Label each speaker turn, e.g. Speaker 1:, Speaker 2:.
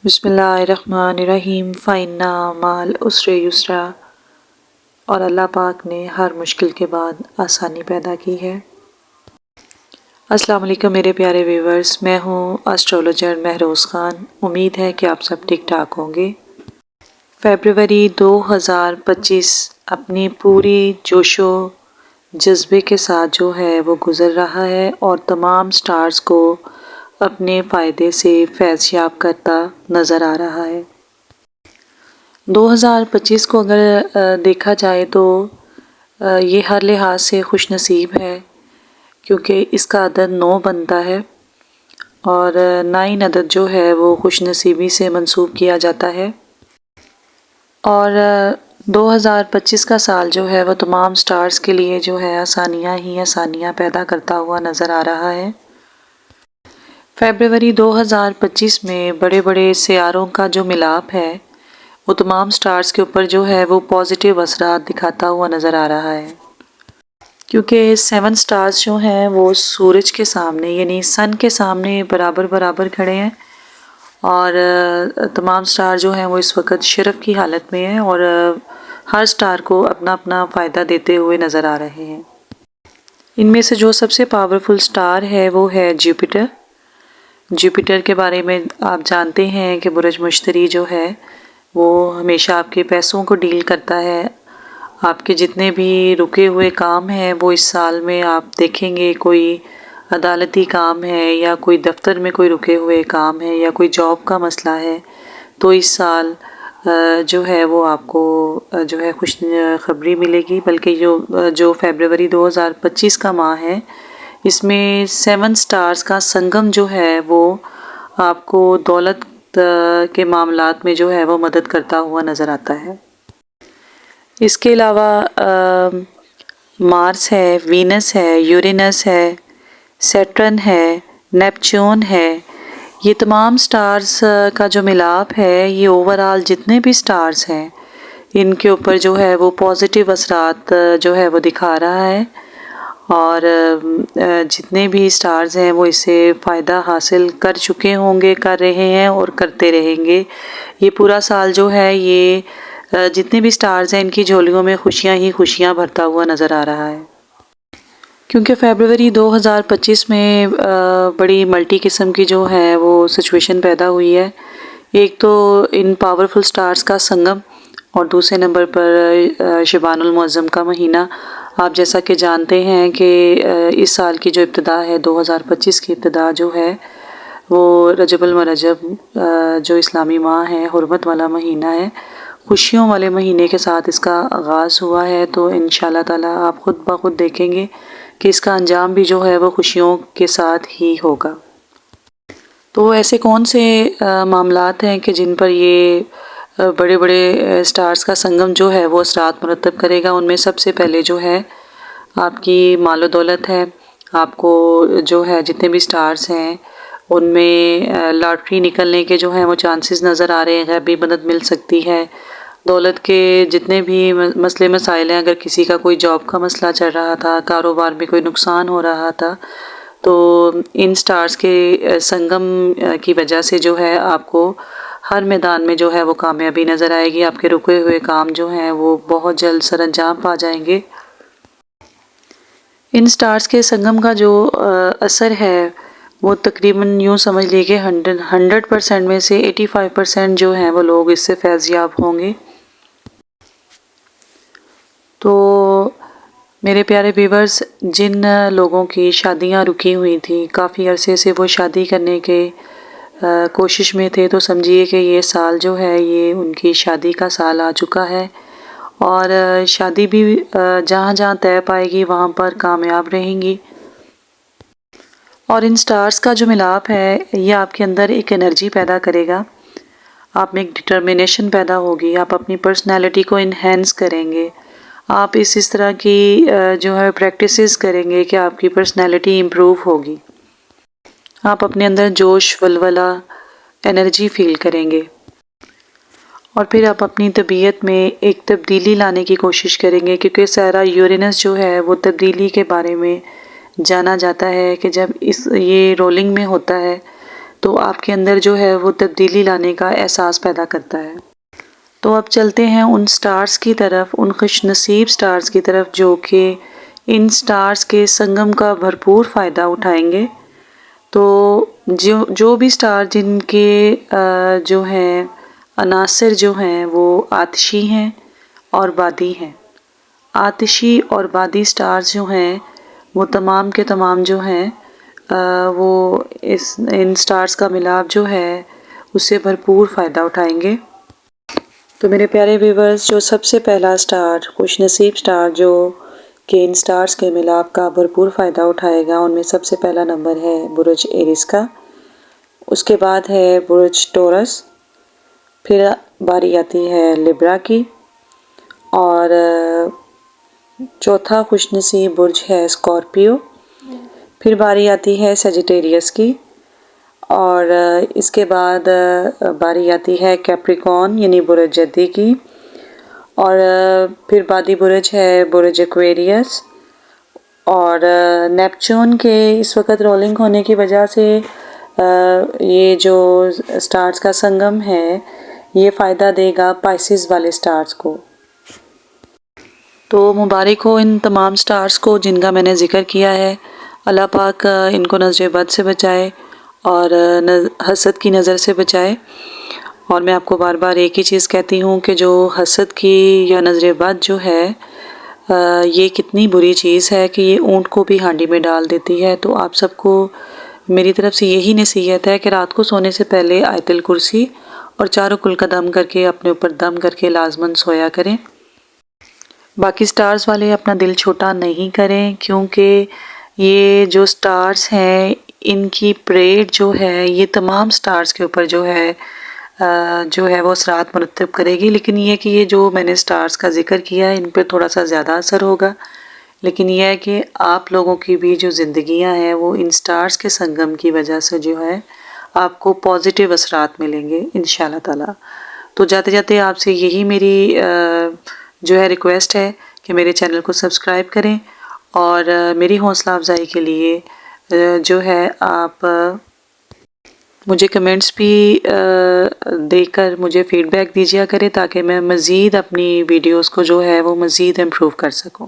Speaker 1: بسم اللہ الرحمن الرحیم فَإِنَّ مَعَ الْعُسْرِ یسرا۔ اور اللہ پاک نے ہر مشکل کے بعد آسانی پیدا کی ہے۔ السلام علیکم میرے پیارے ویورز، میں ہوں اسٹرولوجر مہروز خان۔ امید ہے کہ آپ سب ٹھیک ٹھاک ہوں گے۔ فیبروری 2025 اپنی پوری جوش و جذبے کے ساتھ جو ہے وہ گزر رہا ہے اور تمام سٹارز کو اپنے فائدے سے فیض یاب کرتا نظر آ رہا ہے۔ 2025 کو اگر دیکھا جائے تو یہ ہر لحاظ سے خوش نصیب ہے، کیونکہ اس کا عدد 9 بنتا ہے اور 9 عدد جو ہے وہ خوش نصیبی سے منسوب کیا جاتا ہے۔ اور 2025 کا سال جو ہے وہ تمام سٹارز کے لیے جو ہے آسانیاں ہی آسانیاں پیدا کرتا ہوا نظر آ رہا ہے۔ فیبروری 2025 میں بڑے بڑے سیاروں کا جو ملاپ ہے وہ تمام سٹارز کے اوپر جو ہے وہ پازیٹیو اثرات دکھاتا ہوا نظر آ رہا ہے، کیونکہ 7 سٹارز جو ہیں وہ سورج کے سامنے یعنی سن کے سامنے برابر برابر کھڑے ہیں، اور تمام سٹار جو ہیں وہ اس وقت شرف کی حالت میں ہیں اور ہر سٹار کو اپنا اپنا فائدہ دیتے ہوئے نظر آ رہے ہیں۔ ان میں سے جو سب سے پاورفل سٹار ہے وہ ہے جوپیٹر۔ جوپیٹر کے بارے میں آپ جانتے ہیں کہ برج مشتری جو ہے وہ ہمیشہ آپ کے پیسوں کو ڈیل کرتا ہے۔ آپ کے جتنے بھی رکے ہوئے کام ہیں وہ اس سال میں آپ دیکھیں گے، کوئی عدالتی کام ہے یا کوئی دفتر میں کوئی رکے ہوئے کام ہے یا کوئی جاب کا مسئلہ ہے، تو اس سال جو ہے وہ آپ کو جو ہے خوش خبری ملے گی۔ بلکہ جو فیبروری 2025 کا ماہ ہے اس میں 7 سٹارز کا سنگم جو ہے وہ آپ کو دولت کے معاملات میں جو ہے وہ مدد کرتا ہوا نظر آتا ہے۔ اس کے علاوہ مارس ہے، وینس ہے، یورینس ہے، سیٹرن ہے، نیپچون ہے۔ یہ تمام سٹارز کا جو ملاپ ہے یہ اوورآل جتنے بھی سٹارز ہیں ان کے اوپر جو ہے وہ پازیٹیو اثرات جو ہے وہ دکھا رہا ہے، اور جتنے بھی سٹارز ہیں وہ اس سے فائدہ حاصل کر چکے ہوں گے، کر رہے ہیں اور کرتے رہیں گے۔ یہ پورا سال جو ہے یہ جتنے بھی سٹارز ہیں ان کی جھولیوں میں خوشیاں ہی خوشیاں بھرتا ہوا نظر آ رہا ہے، کیونکہ فیبروری 2025 میں بڑی ملٹی قسم کی جو ہے وہ سچویشن پیدا ہوئی ہے۔ ایک تو ان پاورفل سٹارز کا سنگم، اور دوسرے نمبر پر شبان المعظم کا مہینہ۔ آپ جیسا کہ جانتے ہیں کہ اس سال کی جو ابتدا ہے 2025 کی ابتدا جو ہے وہ رجب المرجب جو اسلامی ماہ ہے، حرمت والا مہینہ ہے، خوشیوں والے مہینے کے ساتھ اس کا آغاز ہوا ہے۔ تو انشاءاللہ تعالی آپ خود بخود دیکھیں گے کہ اس کا انجام بھی جو ہے وہ خوشیوں کے ساتھ ہی ہوگا۔ تو ایسے کون سے معاملات ہیں کہ جن پر یہ بڑے بڑے سٹارز کا سنگم جو ہے وہ اثرات مرتب کرے گا؟ ان میں سب سے پہلے جو ہے آپ کی مال و دولت ہے۔ آپ کو جو ہے جتنے بھی سٹارز ہیں ان میں لاٹری نکلنے کے جو ہیں وہ چانسز نظر آ رہے ہیں، غیبی مدد مل سکتی ہے۔ دولت کے جتنے بھی مسئلے مسائل ہیں، اگر کسی کا کوئی جاب کا مسئلہ چل رہا تھا، کاروبار میں کوئی نقصان ہو رہا تھا، تو ان سٹارز کے سنگم کی وجہ سے جو ہے آپ کو ہر میدان میں جو ہے وہ کامیابی نظر آئے گی۔ آپ کے رکے ہوئے کام جو ہیں وہ بہت جلد سر انجام پا جائیں گے۔ ان سٹارز کے سنگم کا جو اثر ہے وہ تقریباً یوں سمجھ لیجیے کہ 100% میں سے 85% جو ہیں وہ لوگ اس سے فیض یاب ہوں گے۔ تو میرے پیارے ویورز، جن لوگوں کی شادیاں رکی ہوئی تھیں، کافی عرصے سے وہ شادی کرنے کے کوشش میں تھے، تو سمجھیے کہ یہ سال جو ہے یہ ان کی شادی کا سال آ چکا ہے، اور شادی بھی جہاں جہاں طے پائے گی وہاں پر کامیاب رہیں گی۔ اور ان سٹارز کا جو ملاپ ہے یہ آپ کے اندر ایک انرجی پیدا کرے گا، آپ میں ایک ڈٹرمنیشن پیدا ہوگی، آپ اپنی پرسنالٹی کو انہینس کریں گے، آپ اس طرح کی جو ہے پریکٹسز کریں گے کہ آپ کی پرسنالٹی امپروو ہوگی، آپ اپنے اندر جوش ولولہ انرجی فیل کریں گے، اور پھر آپ اپنی طبیعت میں ایک تبدیلی لانے کی کوشش کریں گے، کیونکہ سارا یورینس جو ہے وہ تبدیلی کے بارے میں جانا جاتا ہے کہ جب یہ رولنگ میں ہوتا ہے تو آپ کے اندر جو ہے وہ تبدیلی لانے کا احساس پیدا کرتا ہے۔ تو اب چلتے ہیں ان سٹارز کی طرف، ان خوش نصیب سٹارز کی طرف جو کہ ان سٹارز کے سنگم کا بھرپور فائدہ اٹھائیں گے۔ تو جو بھی سٹار جن کے جو ہیں عناصر جو ہیں وہ آتشی ہیں اور بادی ہیں، آتشی اور بادی سٹارز جو ہیں وہ تمام کے تمام جو ہیں وہ ان سٹارز کا ملاپ جو ہے اس سے بھرپور فائدہ اٹھائیں گے۔ تو میرے پیارے ویورز، جو سب سے پہلا سٹار، خوش نصیب سٹار جو کہ ان سٹارز کے ملاپ کا بھرپور فائدہ اٹھائے گا، ان میں سب سے پہلا نمبر ہے برج ایریس کا، اس کے بعد ہے برج ٹورس، پھر باری آتی ہے لیبرا کی، اور چوتھا خوش نصیب برج ہے اسکارپیو، پھر باری آتی ہے سیجیٹیریس کی، اور اس کے بعد باری آتی ہے کیپریکون یعنی برج جدی کی، اور پھر بعدی برج ہے برج ایکویریس، اور نیپچون کے اس وقت رولنگ ہونے کی وجہ سے یہ جو سٹارز کا سنگم ہے یہ فائدہ دے گا پائسز والے سٹارز کو۔ تو مبارک ہو ان تمام سٹارز کو جن کا میں نے ذکر کیا ہے، اللہ پاک ان کو نظر بد سے بچائے اور حسد کی نظر سے بچائے۔ اور میں آپ کو بار بار ایک ہی چیز کہتی ہوں کہ جو حسد کی یا نظر بد جو ہے یہ کتنی بری چیز ہے کہ یہ اونٹ کو بھی ہانڈی میں ڈال دیتی ہے۔ تو آپ سب کو میری طرف سے یہی نصیحت ہے کہ رات کو سونے سے پہلے آیت الکرسی اور چاروں کل کا دم کر کے اپنے اوپر دم کر کے لازماً سویا کریں۔ باقی سٹارز والے اپنا دل چھوٹا نہیں کریں، کیونکہ یہ جو سٹارز ہیں ان کی پریڈ جو ہے یہ تمام سٹارز کے اوپر جو ہے وہ اثرات مرتب کرے گی، لیکن یہ کہ یہ جو میں نے سٹارز کا ذکر کیا ہے ان پہ تھوڑا سا زیادہ اثر ہوگا، لیکن یہ ہے کہ آپ لوگوں کی بھی جو زندگیاں ہیں وہ ان سٹارز کے سنگم کی وجہ سے جو ہے آپ کو پازیٹیو اثرات ملیں گے انشاءاللہ تعالی۔ تو جاتے جاتے آپ سے یہی میری جو ہے ریکویسٹ ہے کہ میرے چینل کو سبسکرائب کریں، اور میری حوصلہ افزائی کے لیے جو ہے آپ مجھے کمنٹس بھی دے کر مجھے فیڈ بیک دیجیا کریں تاکہ میں مزید اپنی ویڈیوز کو جو ہے وہ مزید امپروو کر سکوں۔